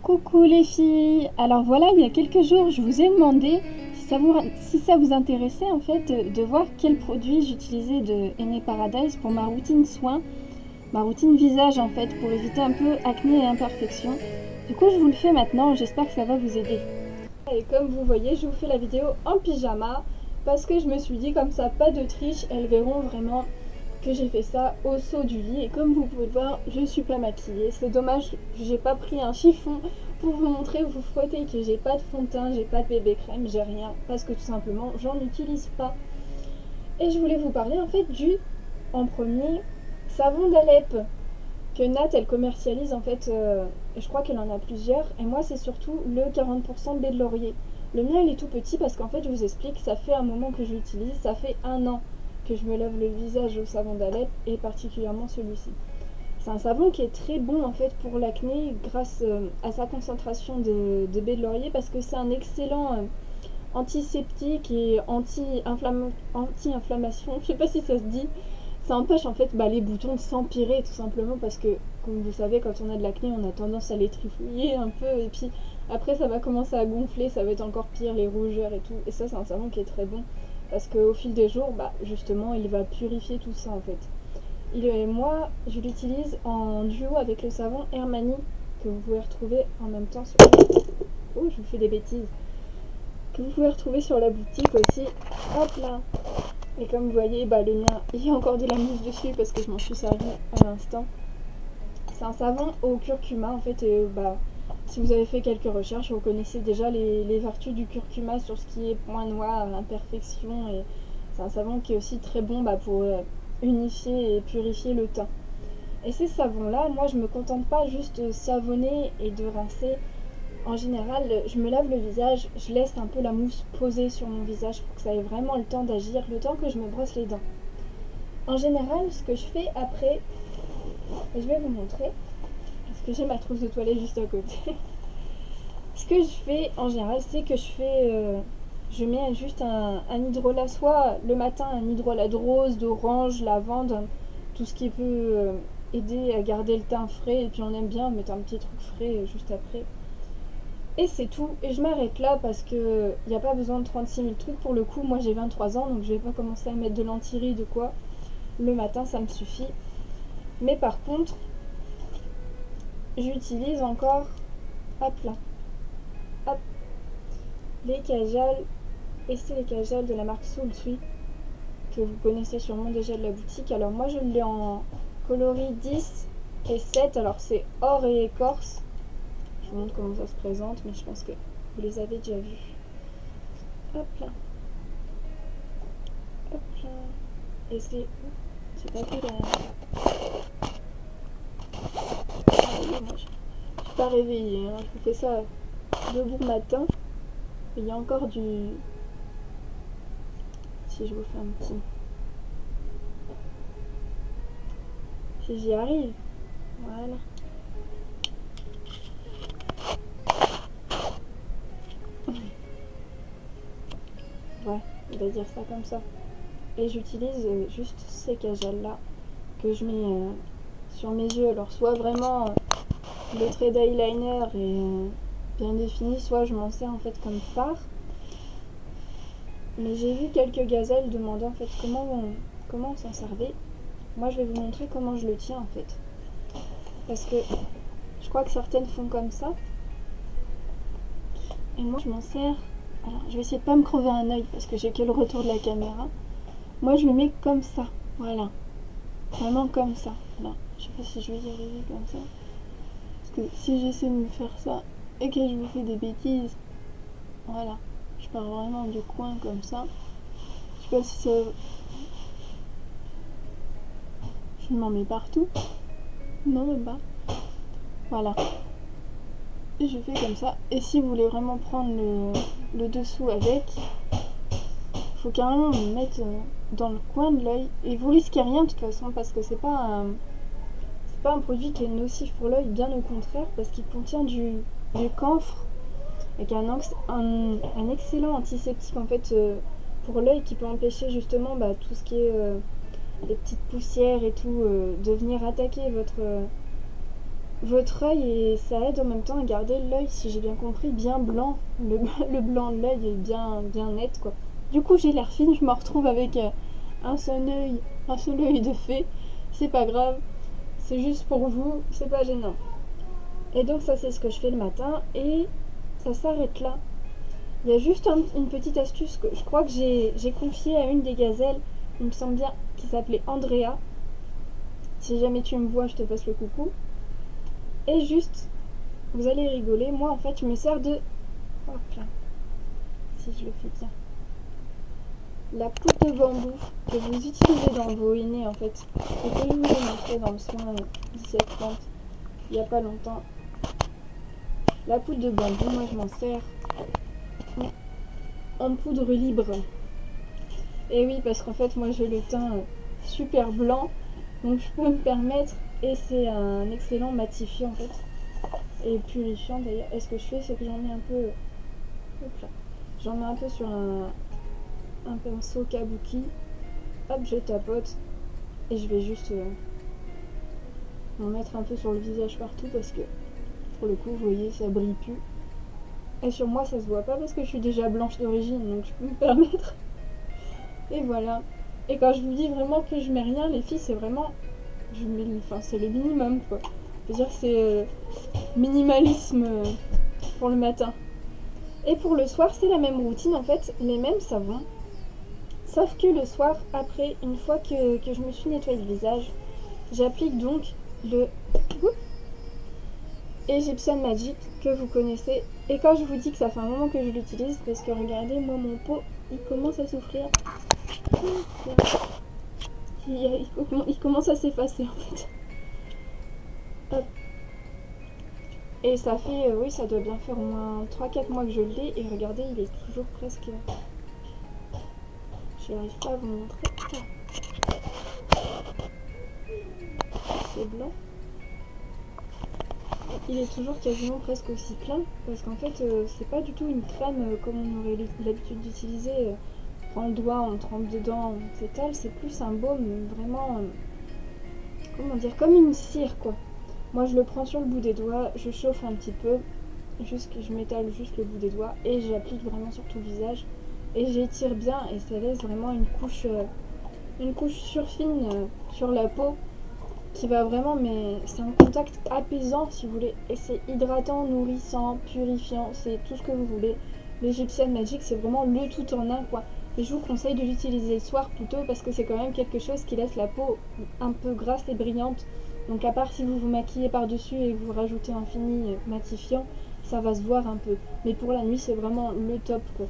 Coucou les filles. Alors voilà, il y a quelques jours, je vous ai demandé si ça vous intéressait en fait de voir quel produit j'utilisais de Henné Paradise pour ma routine soin, ma routine visage en fait, pour éviter un peu acné et imperfections. Du coup, je vous le fais maintenant, j'espère que ça va vous aider. Et comme vous voyez, je vous fais la vidéo en pyjama parce que je me suis dit comme ça, pas de triche, elles verront vraiment que j'ai fait ça au saut du lit. Et comme vous pouvez le voir, je suis pas maquillée. C'est dommage, j'ai pas pris un chiffon pour vous montrer, vous frotter que j'ai pas de fond de teint, j'ai pas de bébé crème, j'ai rien parce que tout simplement j'en utilise pas. Et je voulais vous parler en fait du, en premier, savon d'Alep que Nat elle commercialise en fait, et je crois qu'elle en a plusieurs, et moi c'est surtout le 40% baie de laurier. Le mien il est tout petit parce qu'en fait je vous explique, ça fait un moment que je l'utilise, ça fait un an que je me lave le visage au savon d'Alep et particulièrement celui-ci. C'est un savon qui est très bon en fait pour l'acné grâce à sa concentration de baie de laurier parce que c'est un excellent antiseptique et anti-inflammation, je sais pas si ça se dit. Ça empêche en fait les boutons de s'empirer tout simplement parce que, comme vous savez, quand on a de l'acné, on a tendance à les trifouiller un peu et puis après ça va commencer à gonfler, ça va être encore pire, les rougeurs et tout. Et ça, c'est un savon qui est très bon parce qu'au fil des jours, justement, il va purifier tout ça en fait. Moi, je l'utilise en duo avec le savon Hermani que vous pouvez retrouver en même temps sur... Oh, je vous fais des bêtises. Que vous pouvez retrouver sur la boutique aussi. Hop là. Et comme vous voyez, le mien, il y a encore de la mousse dessus parce que je m'en suis servi à l'instant. C'est un savon au curcuma en fait. Et si vous avez fait quelques recherches, vous connaissez déjà les vertus du curcuma sur ce qui est point noir, imperfection. Et c'est un savon qui est aussi très bon pour unifier et purifier le teint. Et ces savons-là, moi je me contente pas juste de savonner et de rincer. En général, je me lave le visage, je laisse un peu la mousse poser sur mon visage pour que ça ait vraiment le temps d'agir, le temps que je me brosse les dents. En général, ce que je fais après, et je vais vous montrer, parce que j'ai ma trousse de toilette juste à côté. Ce que je fais en général, c'est que je mets juste un hydrolat, soit le matin un hydrolat de rose, d'orange, lavande, tout ce qui peut aider à garder le teint frais, et puis on aime bien mettre un petit truc frais juste après. Et c'est tout, et je m'arrête là parce que il n'y a pas besoin de 36 000 trucs. Pour le coup, moi j'ai 23 ans, donc je vais pas commencer à mettre de l'anti-rides ou quoi. Le matin, ça me suffit. Mais par contre, j'utilise encore, hop là, hop, les Kajal, et c'est les Kajal de la marque Soul Sweet, que vous connaissez sûrement déjà de la boutique. Alors moi je l'ai en coloris 10 et 7, alors c'est or et écorce. Je vous montre comment ça se présente, mais je pense que vous les avez déjà vus. Hop là. Hop là. Et c'est pas tout derrière. Je suis pas réveillée, hein. Je vous fais ça de bon matin. Il y a encore du... Si je vous fais un petit... Si j'y arrive. Voilà. Ouais, on va dire ça comme ça. Et j'utilise juste ces Kajal là que je mets sur mes yeux. Alors soit vraiment le trait d'eyeliner est bien défini, soit je m'en sers en fait comme fard. Mais j'ai vu quelques gazelles demander en fait comment on s'en servait. Moi je vais vous montrer comment je le tiens en fait. Parce que je crois que certaines font comme ça. Et moi je m'en sers... Alors je vais essayer de pas me crever un œil parce que j'ai que le retour de la caméra. Moi je le mets comme ça, voilà. Vraiment comme ça. Alors, je sais pas si je vais y arriver comme ça. Parce que si j'essaie de me faire ça et que je vous fais des bêtises, voilà. Je pars vraiment du coin comme ça. Je sais pas si ça... Je m'en mets partout. Non, même pas. Voilà. Et je fais comme ça. Et si vous voulez vraiment prendre le dessous avec, faut carrément me mettre dans le coin de l'œil. Et vous risquez rien de toute façon parce que c'est pas un produit qui est nocif pour l'œil, bien au contraire, parce qu'il contient du camphre et qui a un excellent antiseptique en fait pour l'œil qui peut empêcher justement tout ce qui est les petites poussières et tout de venir attaquer votre œil et ça aide en même temps à garder l'œil, si j'ai bien compris, bien blanc. Le blanc de l'œil est bien net quoi. Du coup j'ai l'air fine, je me retrouve avec un seul œil de fée. C'est pas grave, c'est juste pour vous, c'est pas gênant. Et donc ça c'est ce que je fais le matin et ça s'arrête là. Il y a juste une petite astuce que je crois que j'ai confiée à une des gazelles, il me semble bien, qui s'appelait Andrea. Si jamais tu me vois, je te passe le coucou. Et juste, vous allez rigoler, moi en fait je me sers de... Hop là, si je le fais bien. La poudre de bambou que vous utilisez dans vos aînés en fait. Et que je vous ai montré dans le soin 1730, il n'y a pas longtemps. La poudre de bambou, moi je m'en sers en poudre libre. Et oui, parce qu'en fait moi j'ai le teint super blanc, donc je peux me permettre, et c'est un excellent matifiant en fait. Et purifiant d'ailleurs. Et ce que je fais, c'est que j'en mets un peu... Hop là. J'en mets un peu sur un pinceau kabuki. Hop, je tapote. Et je vais juste m'en mettre un peu sur le visage partout parce que, pour le coup, vous voyez, ça brille plus. Et sur moi, ça se voit pas parce que je suis déjà blanche d'origine, donc je peux me permettre. Et voilà. Et quand je vous dis vraiment que je mets rien, les filles, c'est vraiment... Enfin, c'est le minimum, quoi. Je veux dire, c'est minimalisme pour le matin. Et pour le soir, c'est la même routine, en fait, les mêmes savons. Sauf que le soir, après, une fois que je me suis nettoyé le visage, j'applique donc le Egyptian Magic que vous connaissez. Et quand je vous dis que ça fait un moment que je l'utilise, parce que regardez, moi, mon pot, il commence à souffrir. Il commence à s'effacer, en fait. Hop. Et ça fait, oui, ça doit bien faire au moins 3-4 mois que je l'ai. Et regardez, il est toujours presque... Je n'arrive pas à vous montrer. C'est blanc. Il est toujours quasiment presque aussi plein. Parce qu'en fait, c'est pas du tout une crème comme on aurait l'habitude d'utiliser. On prend le doigt, on trempe dedans, on s'étale. C'est plus un baume vraiment... comment dire, comme une cire, quoi. Moi, je le prends sur le bout des doigts, je chauffe un petit peu, je m'étale juste le bout des doigts et j'applique vraiment sur tout le visage. Et j'étire bien et ça laisse vraiment une couche surfine sur la peau qui va vraiment, mais c'est un contact apaisant si vous voulez. Et c'est hydratant, nourrissant, purifiant, c'est tout ce que vous voulez. L'Egyptian Magic, c'est vraiment le tout en un, quoi. Et je vous conseille de l'utiliser le soir plutôt parce que c'est quand même quelque chose qui laisse la peau un peu grasse et brillante. Donc à part si vous vous maquillez par-dessus et que vous rajoutez un fini matifiant, ça va se voir un peu. Mais pour la nuit, c'est vraiment le top, quoi.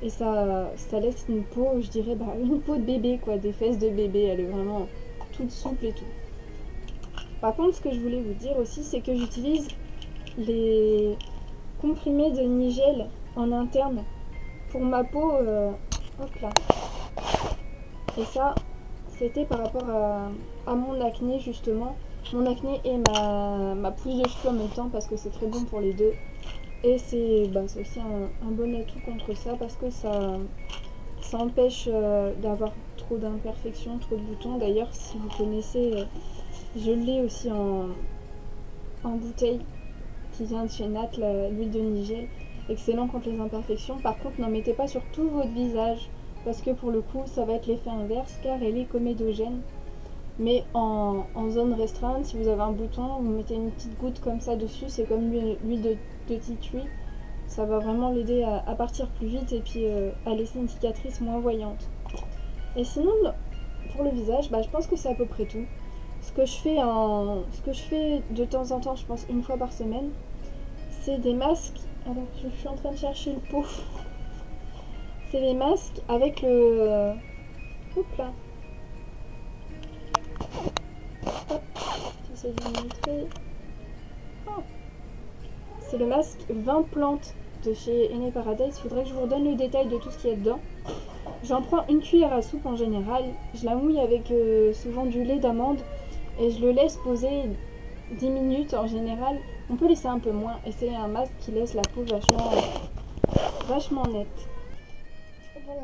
Et ça laisse une peau, je dirais, une peau de bébé, quoi, des fesses de bébé. Elle est vraiment toute souple et tout. Par contre, ce que je voulais vous dire aussi, c'est que j'utilise les comprimés de Nigel en interne pour ma peau. Hop là. Et ça, c'était par rapport à mon acné, justement. Mon acné et ma pousse de cheveux en même temps, parce que c'est très bon pour les deux. Et c'est aussi un bon atout contre ça, parce que ça empêche d'avoir trop d'imperfections, trop de boutons. D'ailleurs, si vous connaissez, je l'ai aussi en bouteille, qui vient de chez Nat, l'huile de Nigel. Excellent contre les imperfections. Par contre, n'en mettez pas sur tout votre visage, parce que pour le coup, ça va être l'effet inverse, car elle est comédogène. Mais en zone restreinte, si vous avez un bouton, vous mettez une petite goutte comme ça dessus, c'est comme l'huile de tea tree. Ça va vraiment l'aider à partir plus vite et puis à laisser une cicatrice moins voyante. Et sinon, pour le visage, je pense que c'est à peu près tout. Ce que je fais de temps en temps, je pense une fois par semaine, c'est des masques. Alors, je suis en train de chercher le pot. C'est les masques avec le... Hop là. Hop, j'essaie de vous montrer. Oh. C'est le masque 20 plantes de chez Henné Paradise. Il faudrait que je vous redonne le détail de tout ce qu'il y a dedans. J'en prends une cuillère à soupe en général. Je la mouille avec souvent du lait d'amande et je le laisse poser 10 minutes en général. On peut laisser un peu moins et c'est un masque qui laisse la peau vachement nette. Voilà.